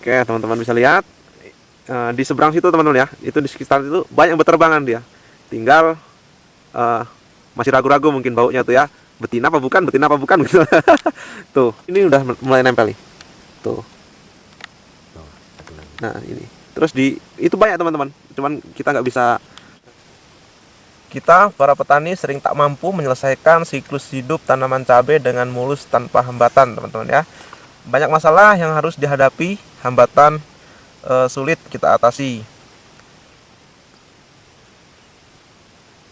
Oke, teman-teman bisa lihat di seberang situ teman-teman ya, itu di sekitar itu banyak berterbangan dia. Tinggal masih ragu-ragu mungkin baunya tuh ya, betina apa bukan gitu. Tuh, ini udah mulai nempel nih. Tuh. Nah, ini. Terus itu banyak teman-teman. Cuman kita nggak bisa. Kita para petani sering tak mampu menyelesaikan siklus hidup tanaman cabai dengan mulus tanpa hambatan, teman-teman ya. Banyak masalah yang harus dihadapi, hambatan sulit kita atasi.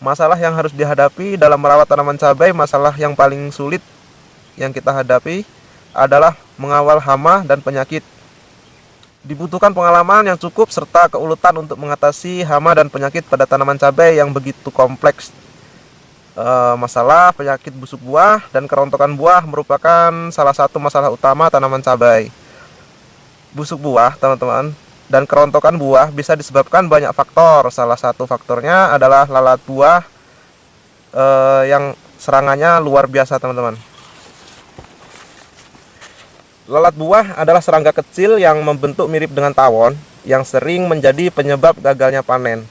Masalah yang harus dihadapi dalam merawat tanaman cabai, masalah yang paling sulit yang kita hadapi adalah mengawal hama dan penyakit. Dibutuhkan pengalaman yang cukup serta keuletan untuk mengatasi hama dan penyakit pada tanaman cabai yang begitu kompleks. Masalah penyakit busuk buah dan kerontokan buah merupakan salah satu masalah utama tanaman cabai. Busuk buah, teman-teman, dan kerontokan buah bisa disebabkan banyak faktor. Salah satu faktornya adalah lalat buah yang serangannya luar biasa, teman-teman. Lalat buah adalah serangga kecil yang membentuk mirip dengan tawon yang sering menjadi penyebab gagalnya panen.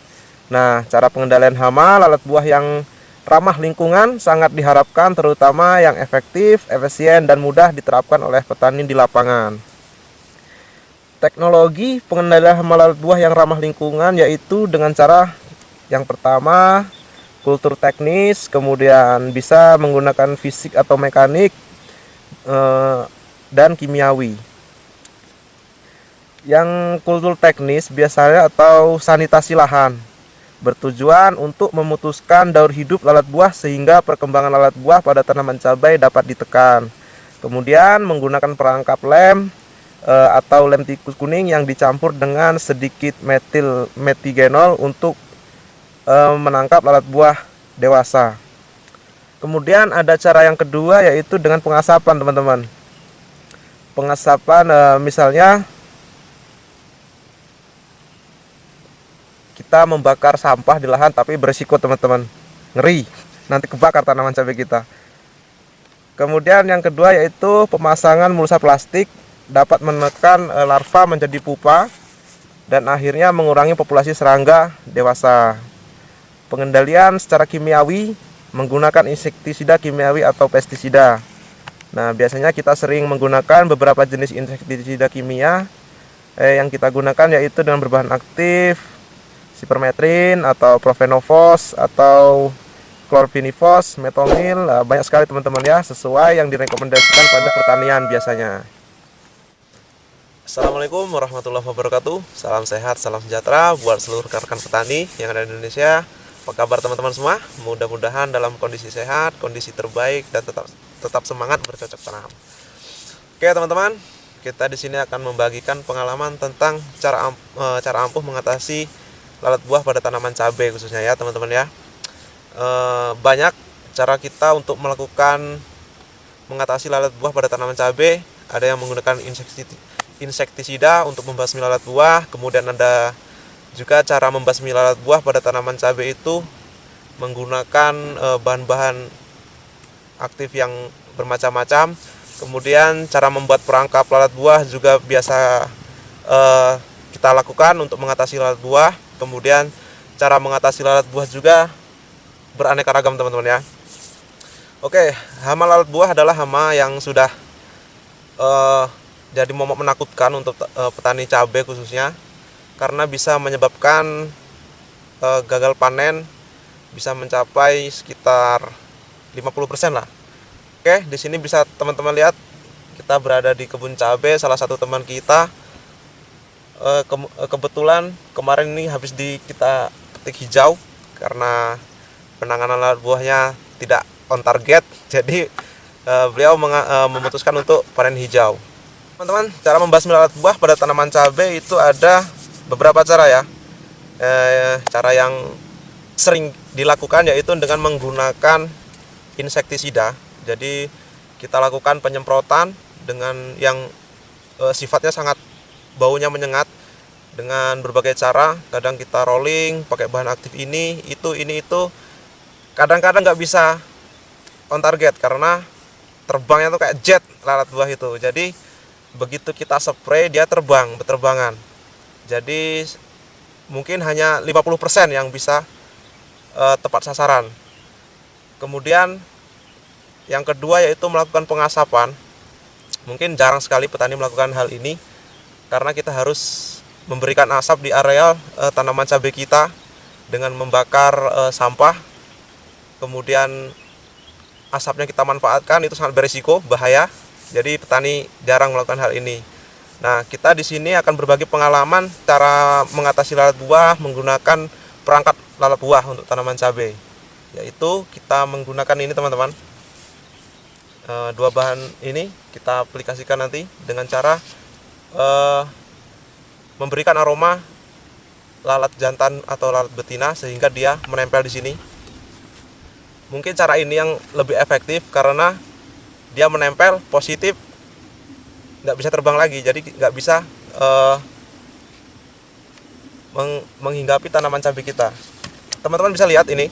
Nah, cara pengendalian hama lalat buah yang ramah lingkungan sangat diharapkan, terutama yang efektif, efisien, dan mudah diterapkan oleh petani di lapangan. Teknologi pengendalian hama lalat buah yang ramah lingkungan yaitu dengan cara yang pertama kultur teknis, kemudian bisa menggunakan fisik atau mekanik, dan kimiawi. Yang kultur teknis biasanya atau sanitasi lahan bertujuan untuk memutuskan daur hidup lalat buah sehingga perkembangan lalat buah pada tanaman cabai dapat ditekan. Kemudian menggunakan perangkap lem atau lem tikus kuning yang dicampur dengan sedikit metil metigenol untuk menangkap lalat buah dewasa. Kemudian ada cara yang kedua yaitu dengan pengasapan, teman-teman. Pengasapan misalnya kita membakar sampah di lahan tapi berisiko, teman-teman, ngeri nanti kebakar tanaman cabai kita. Kemudian yang kedua yaitu pemasangan mulsa plastik dapat menekan larva menjadi pupa dan akhirnya mengurangi populasi serangga dewasa. Pengendalian secara kimiawi menggunakan insektisida kimiawi atau pestisida. Nah, biasanya kita sering menggunakan beberapa jenis insektisida kimia yang kita gunakan yaitu dengan berbahan aktif sipermetrin atau profenofos atau klorfinifos, metomil, banyak sekali teman-teman ya, sesuai yang direkomendasikan pada pertanian biasanya. Assalamualaikum warahmatullahi wabarakatuh. Salam sehat, salam sejahtera buat seluruh rekan-rekan petani yang ada di Indonesia. Apa kabar teman-teman semua? Mudah-mudahan dalam kondisi sehat, kondisi terbaik, dan tetap semangat bercocok tanam. Oke teman-teman, kita di sini akan membagikan pengalaman tentang cara ampuh mengatasi lalat buah pada tanaman cabai khususnya ya teman-teman ya. Banyak cara kita untuk mengatasi lalat buah pada tanaman cabai. Ada yang menggunakan insektisida untuk membasmi lalat buah, kemudian ada juga cara membasmi lalat buah pada tanaman cabai itu menggunakan bahan-bahan aktif yang bermacam-macam. Kemudian cara membuat perangkap lalat buah juga biasa kita lakukan untuk mengatasi lalat buah. Kemudian cara mengatasi lalat buah juga beraneka ragam teman-teman ya. Oke, hama lalat buah adalah hama yang sudah jadi momok menakutkan untuk petani cabai khususnya, karena bisa menyebabkan gagal panen bisa mencapai sekitar 50% lah. Oke, di sini bisa teman-teman lihat kita berada di kebun cabai salah satu teman kita. Kebetulan kemarin ini habis kita ketik hijau karena penanganan lalat buahnya tidak on target, jadi beliau memutuskan untuk panen hijau. Teman-teman, cara membasmi lalat buah pada tanaman cabai itu ada beberapa cara ya. Cara yang sering dilakukan yaitu dengan menggunakan insektisida. Jadi kita lakukan penyemprotan dengan yang sifatnya sangat baunya menyengat dengan berbagai cara. Kadang kita rolling pakai bahan aktif ini itu. Kadang-kadang nggak bisa on target karena terbangnya tuh kayak jet lalat buah itu. Jadi begitu kita spray dia berterbangan. Jadi mungkin hanya 50% yang bisa tepat sasaran. Kemudian yang kedua yaitu melakukan pengasapan. Mungkin jarang sekali petani melakukan hal ini karena kita harus memberikan asap di areal tanaman cabai kita dengan membakar sampah. Kemudian asapnya kita manfaatkan, itu sangat berisiko, bahaya. Jadi petani jarang melakukan hal ini. Nah, kita di sini akan berbagi pengalaman cara mengatasi lalat buah menggunakan perangkap lalat buah untuk tanaman cabai. Yaitu kita menggunakan ini teman-teman. Dua bahan ini kita aplikasikan nanti dengan cara memberikan aroma lalat jantan atau lalat betina sehingga dia menempel di sini. Mungkin cara ini yang lebih efektif karena dia menempel positif, nggak bisa terbang lagi, jadi nggak bisa menghinggapi tanaman cabai kita. Teman-teman bisa lihat ini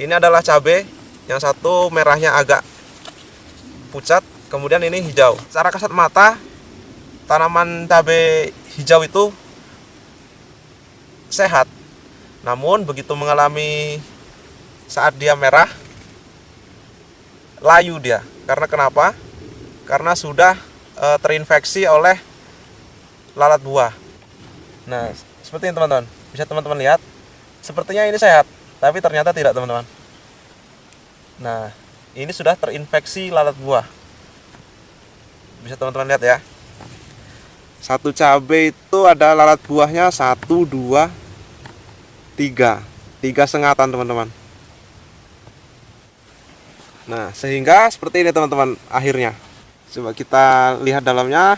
adalah cabai, yang satu merahnya agak pucat, kemudian ini hijau. Secara kasat mata tanaman cabai hijau itu sehat, namun begitu mengalami saat dia merah, layu dia. Karena kenapa? Karena sudah terinfeksi oleh lalat buah. Nah, seperti ini teman-teman. Bisa teman-teman lihat, sepertinya ini sehat, tapi ternyata tidak teman-teman. Nah, ini sudah terinfeksi lalat buah. Bisa teman-teman lihat ya. Satu cabai itu ada lalat buahnya 1, 2, 3 sengatan teman-teman. Nah, sehingga seperti ini teman-teman akhirnya. Coba kita lihat dalamnya.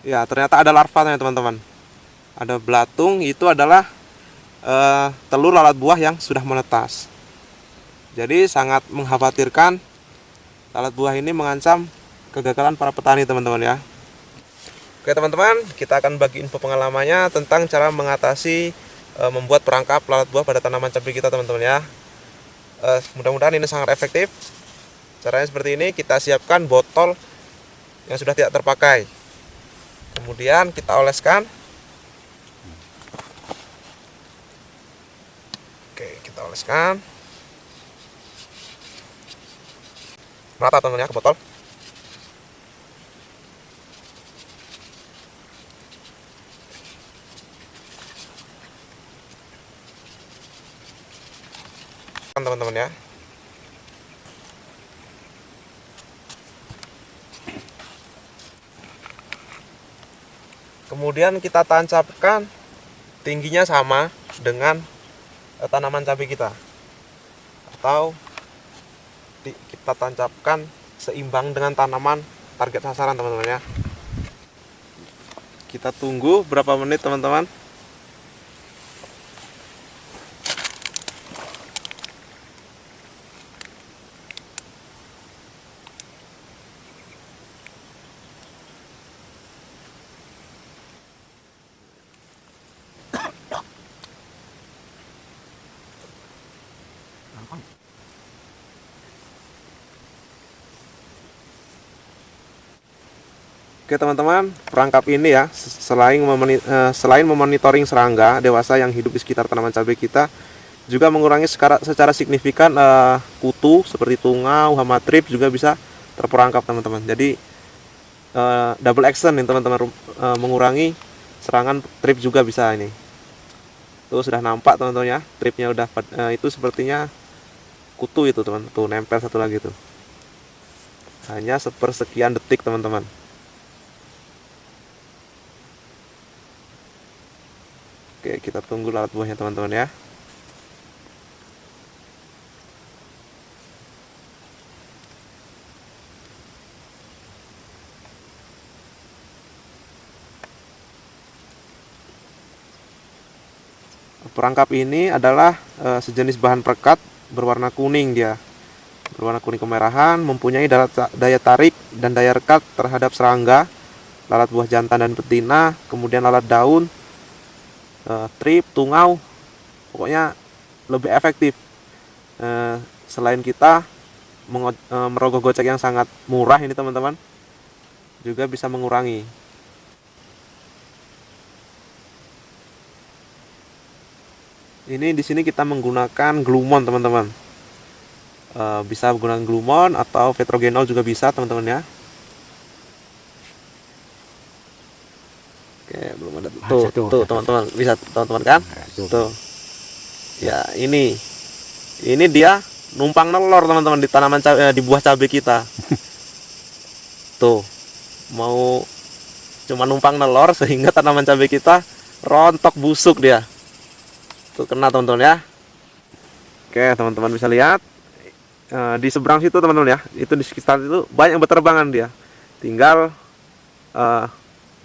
Ya, ternyata ada larvanya teman-teman. Ada belatung, itu adalah telur lalat buah yang sudah menetas. Jadi sangat mengkhawatirkan, lalat buah ini mengancam kegagalan para petani teman-teman ya. Oke teman-teman, kita akan bagi info pengalamannya tentang cara mengatasi membuat perangkap lalat buah pada tanaman cabai kita teman-teman ya. Mudah-mudahan ini sangat efektif. Caranya seperti ini, kita siapkan botol yang sudah tidak terpakai, kemudian kita oleskan. Oke, kita oleskan rata teman-teman ya ke botol. Teman-teman ya. Kemudian kita tancapkan tingginya sama dengan tanaman cabai kita, atau kita tancapkan seimbang dengan tanaman target sasaran teman-teman ya. Kita tunggu berapa menit teman-teman. Oke teman-teman, perangkap ini ya, selain memonitoring serangga dewasa yang hidup di sekitar tanaman cabai kita, juga mengurangi secara signifikan kutu seperti tungau, hama trip juga bisa terperangkap teman-teman. Jadi double action nih teman-teman, mengurangi serangan trip juga bisa ini. Tuh sudah nampak teman-teman ya, tripnya udah itu sepertinya kutu itu teman, tuh nempel satu lagi tuh. Hanya sepersekian detik teman-teman. Oke, kita tunggu lalat buahnya teman-teman ya. Perangkap ini adalah sejenis bahan perekat berwarna kuning dia. Berwarna kuning kemerahan, mempunyai daya tarik dan daya rekat terhadap serangga, lalat buah jantan dan betina, kemudian lalat daun, trip, tungau, pokoknya lebih efektif. Selain kita merogoh gocek yang sangat murah ini teman-teman, juga bisa mengurangi. Ini di sini kita menggunakan glumon teman-teman. Bisa menggunakan glumon atau petrogenol juga bisa teman-teman ya. Oke, belum ada. Tuh teman-teman, bisa teman-teman kan? Tuh. Ya, ini dia numpang nelor teman-teman di tanaman di buah cabai kita. Tuh. Mau cuma numpang nelor sehingga tanaman cabai kita rontok busuk dia. Tuh kena teman-teman ya. Oke, teman-teman bisa lihat di seberang situ teman-teman ya. Itu di sekitar itu banyak berterbangan dia. Tinggal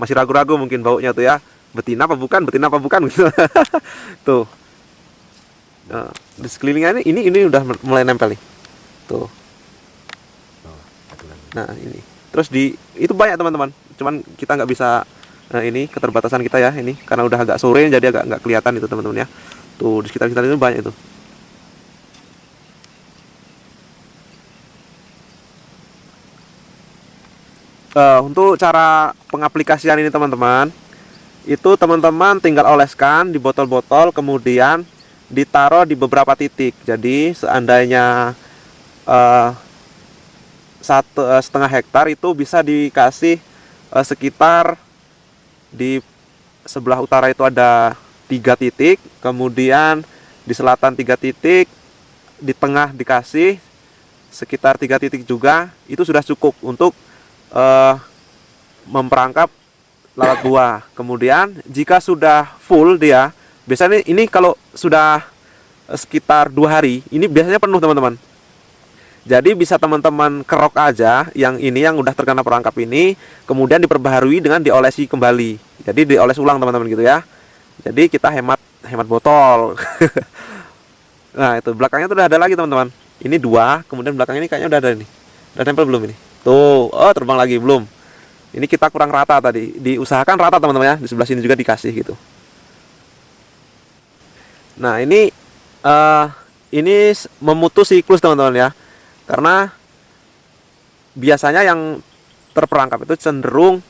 masih ragu-ragu mungkin baunya tuh ya. Betina apa bukan gitu. Tuh. Di sekelilingnya ini udah mulai nempel nih. Tuh. Nah, ini. Terus itu banyak teman-teman. Cuman kita nggak bisa ini keterbatasan kita ya ini karena udah agak sore jadi agak nggak kelihatan itu teman-teman ya. Tuh di sekitar itu banyak itu. Untuk cara pengaplikasian ini teman-teman, itu teman-teman tinggal oleskan di botol-botol, kemudian ditaruh di beberapa titik. Jadi seandainya 1,5 hektar itu bisa dikasih sekitar di sebelah utara itu ada 3 titik, kemudian di selatan 3 titik, di tengah dikasih sekitar 3 titik juga. Itu sudah cukup untuk memperangkap lalat buah. Kemudian jika sudah full dia, biasanya ini kalau sudah sekitar 2 hari, ini biasanya penuh teman-teman. Jadi bisa teman-teman kerok aja yang udah terkena perangkap ini, kemudian diperbaharui dengan diolesi kembali. Jadi dioles ulang teman-teman gitu ya. Jadi kita hemat botol. Nah itu belakangnya tuh udah ada lagi teman-teman. Ini 2, kemudian belakang ini kayaknya udah ada nih. Udah tempel belum ini? Tuh, oh terbang lagi belum. Ini kita kurang rata tadi. Diusahakan rata teman-teman ya. Di sebelah sini juga dikasih gitu. Nah ini memutus siklus teman-teman ya. Karena biasanya yang terperangkap itu cenderung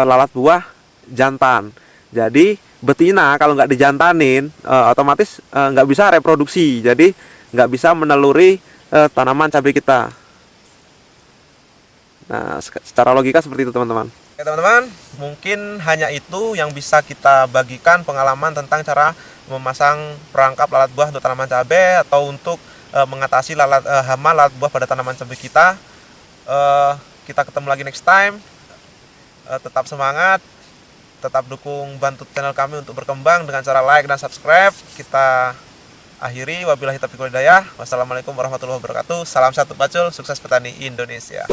lalat buah jantan. Jadi betina kalau nggak dijantanin otomatis nggak bisa reproduksi, jadi nggak bisa meneluri tanaman cabai kita. Nah secara logika seperti itu teman-teman. Oke teman-teman, mungkin hanya itu yang bisa kita bagikan pengalaman tentang cara memasang perangkap lalat buah untuk tanaman cabai atau untuk mengatasi hama lalat buah pada tanaman cabai kita. Kita ketemu lagi next time. Tetap semangat. Tetap dukung, bantu channel kami untuk berkembang dengan cara like dan subscribe. Kita akhiri, wabillahi taufiq wal hidayah. Wassalamualaikum warahmatullahi wabarakatuh. Salam satu pacul, sukses petani Indonesia.